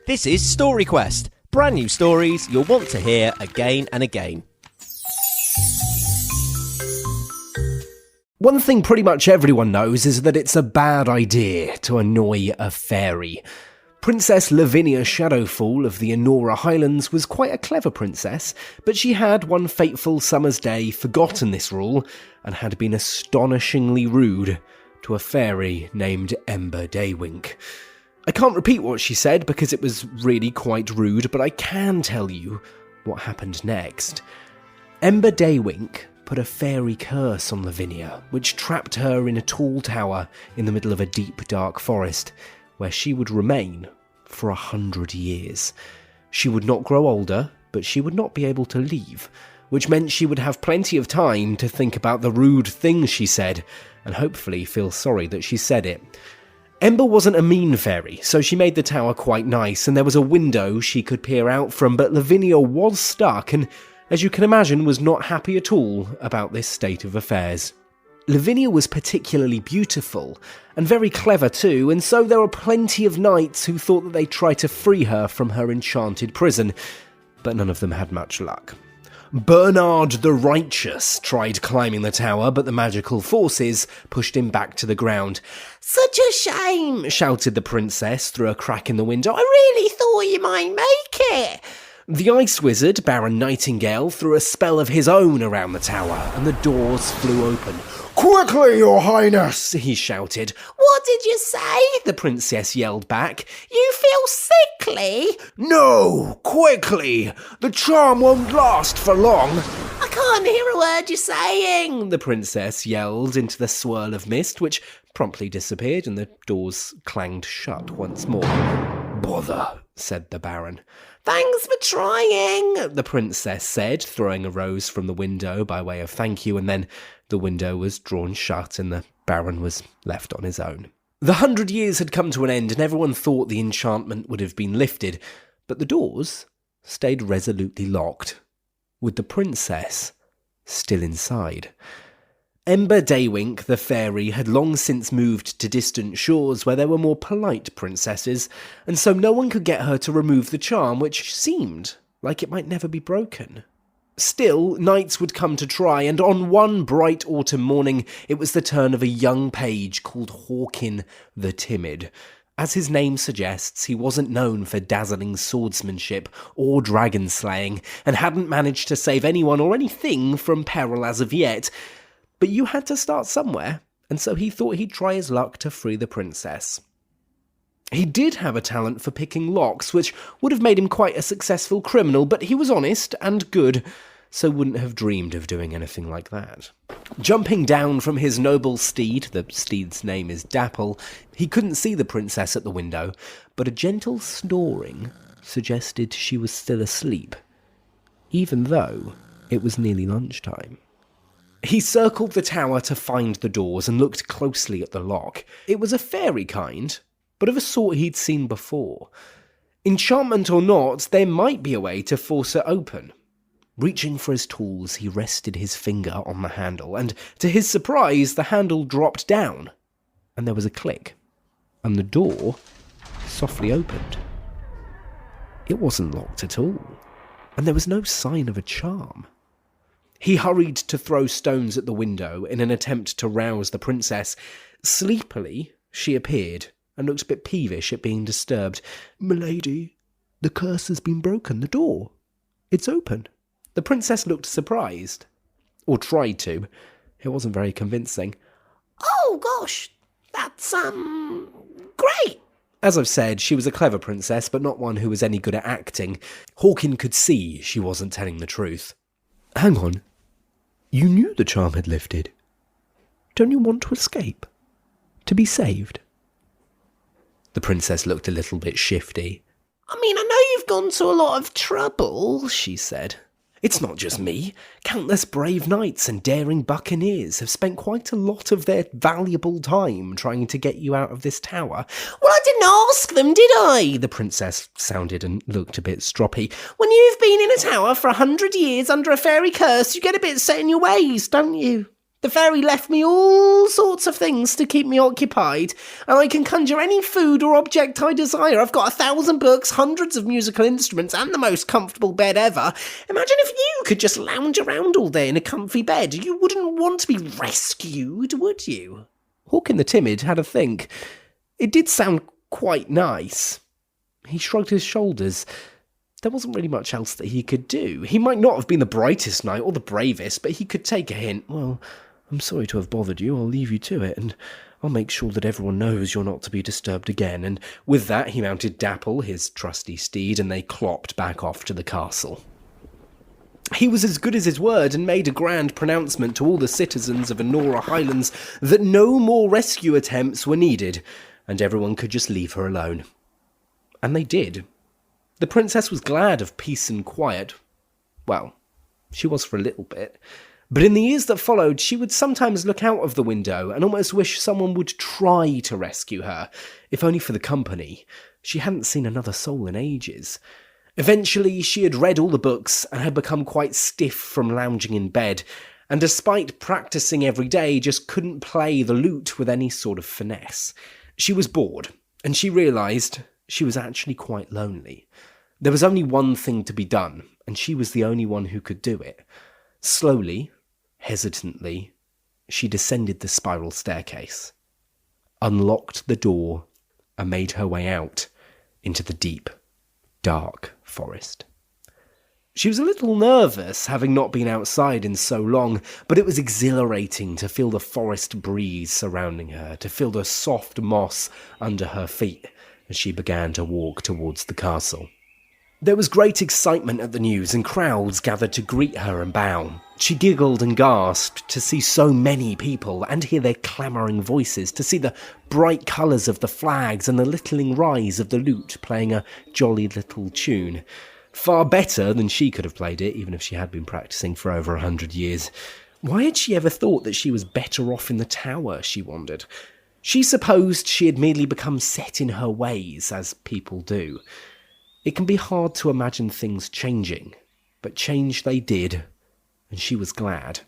This is Story Quest, brand new stories you'll want to hear again and again. One thing pretty much everyone knows is that it's a bad idea to annoy a fairy. Princess Lavinia Shadowfall of the Anora Highlands was quite a clever princess, but she had one fateful summer's day forgotten this rule and had been astonishingly rude to a fairy named Ember Daywink. I can't repeat what she said because it was really quite rude, but I can tell you what happened next. Ember Daywink put a fairy curse on Lavinia, which trapped her in a tall tower in the middle of a deep, dark forest, where she would remain for 100 years. She would not grow older, but she would not be able to leave, which meant she would have plenty of time to think about the rude things she said, and hopefully feel sorry that she said it. Ember wasn't a mean fairy, so she made the tower quite nice, and there was a window she could peer out from, but Lavinia was stuck, and as you can imagine, was not happy at all about this state of affairs. Lavinia was particularly beautiful, and very clever too, and so there were plenty of knights who thought that they'd try to free her from her enchanted prison, but none of them had much luck. Bernard the Righteous tried climbing the tower, but the magical forces pushed him back to the ground. "Such a shame," shouted the princess through a crack in the window. "I really thought you might make it." The ice wizard, Baron Nightingale, threw a spell of his own around the tower, and the doors flew open. "Quickly, your highness!" he shouted. "What did you say?" the princess yelled back. "You feel sickly?" "No, quickly! The charm won't last for long." "I can't hear a word you're saying," the princess yelled into the swirl of mist, which promptly disappeared and the doors clanged shut once more. "Bother," said the Baron. "Thanks for trying," the princess said, throwing a rose from the window by way of thank you, and then the window was drawn shut and the Baron was left on his own. The 100 years had come to an end and everyone thought the enchantment would have been lifted, but the doors stayed resolutely locked, with the princess still inside. Ember Daywink, the fairy, had long since moved to distant shores where there were more polite princesses, and so no one could get her to remove the charm, which seemed like it might never be broken. Still, knights would come to try, and on one bright autumn morning, it was the turn of a young page called Hawkin the Timid. As his name suggests, he wasn't known for dazzling swordsmanship or dragon slaying, and hadn't managed to save anyone or anything from peril as of yet. But you had to start somewhere, and so he thought he'd try his luck to free the princess. He did have a talent for picking locks, which would have made him quite a successful criminal, but he was honest and good, so wouldn't have dreamed of doing anything like that. Jumping down from his noble steed, the steed's name is Dapple, he couldn't see the princess at the window, but a gentle snoring suggested she was still asleep, even though it was nearly lunchtime. He circled the tower to find the doors and looked closely at the lock. It was a fairy kind, but of a sort he'd seen before. Enchantment or not, there might be a way to force it open. Reaching for his tools, he rested his finger on the handle, and to his surprise, the handle dropped down, and there was a click, and the door softly opened. It wasn't locked at all, and there was no sign of a charm. He hurried to throw stones at the window in an attempt to rouse the princess. Sleepily, she appeared and looked a bit peevish at being disturbed. "Milady, the curse has been broken. The door, it's open." The princess looked surprised. Or tried to. It wasn't very convincing. "Oh gosh, that's, great." As I've said, she was a clever princess, but not one who was any good at acting. Hawkin could see she wasn't telling the truth. "Hang on. You knew the charm had lifted. Don't you want to escape? To be saved?" The princess looked a little bit shifty. "I mean, I know you've gone to a lot of trouble," she said. "It's not just me. Countless brave knights and daring buccaneers have spent quite a lot of their valuable time trying to get you out of this tower." "Well, I didn't ask them, did I?" The princess sounded and looked a bit stroppy. "When you've been in a tower for 100 years under a fairy curse, you get a bit set in your ways, don't you?" The fairy left me all sorts of things to keep me occupied, and I can conjure any food or object I desire. I've got 1,000 books, hundreds of musical instruments, and the most comfortable bed ever. Imagine if you could just lounge around all day in a comfy bed. You wouldn't want to be rescued, would you? Hawkin the Timid had a think. It did sound quite nice. He shrugged his shoulders. There wasn't really much else that he could do. He might not have been the brightest knight or the bravest, but he could take a hint. Well, I'm sorry to have bothered you. I'll leave you to it, and I'll make sure that everyone knows you're not to be disturbed again. And with that, he mounted Dapple, his trusty steed, and they clopped back off to the castle. He was as good as his word and made a grand pronouncement to all the citizens of Anora Highlands that no more rescue attempts were needed, and everyone could just leave her alone. And they did. The princess was glad of peace and quiet. Well, she was for a little bit. But in the years that followed, she would sometimes look out of the window and almost wish someone would try to rescue her, if only for the company. She hadn't seen another soul in ages. Eventually, she had read all the books and had become quite stiff from lounging in bed, and despite practicing every day, just couldn't play the lute with any sort of finesse. She was bored, and she realised she was actually quite lonely. There was only one thing to be done, and she was the only one who could do it. Slowly, hesitantly, she descended the spiral staircase, unlocked the door, and made her way out into the deep, dark forest. She was a little nervous, having not been outside in so long, but it was exhilarating to feel the forest breeze surrounding her, to feel the soft moss under her feet as she began to walk towards the castle. There was great excitement at the news, and crowds gathered to greet her and bow. She giggled and gasped to see so many people and hear their clamouring voices, to see the bright colours of the flags and the littling rise of the lute playing a jolly little tune. Far better than she could have played it, even if she had been practising for over 100 years. Why had she ever thought that she was better off in the tower, she wondered. She supposed she had merely become set in her ways, as people do. It can be hard to imagine things changing, but change they did, and she was glad.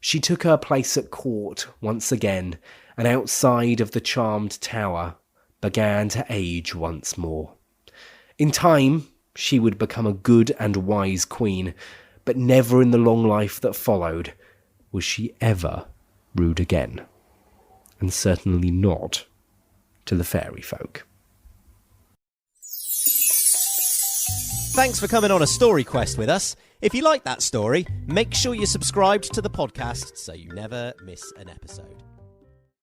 She took her place at court once again, and outside of the charmed tower, began to age once more. In time, she would become a good and wise queen, but never in the long life that followed was she ever rude again. And certainly not to the fairy folk. Thanks for coming on a story quest with us. If you like that story, make sure you're subscribed to the podcast so you never miss an episode.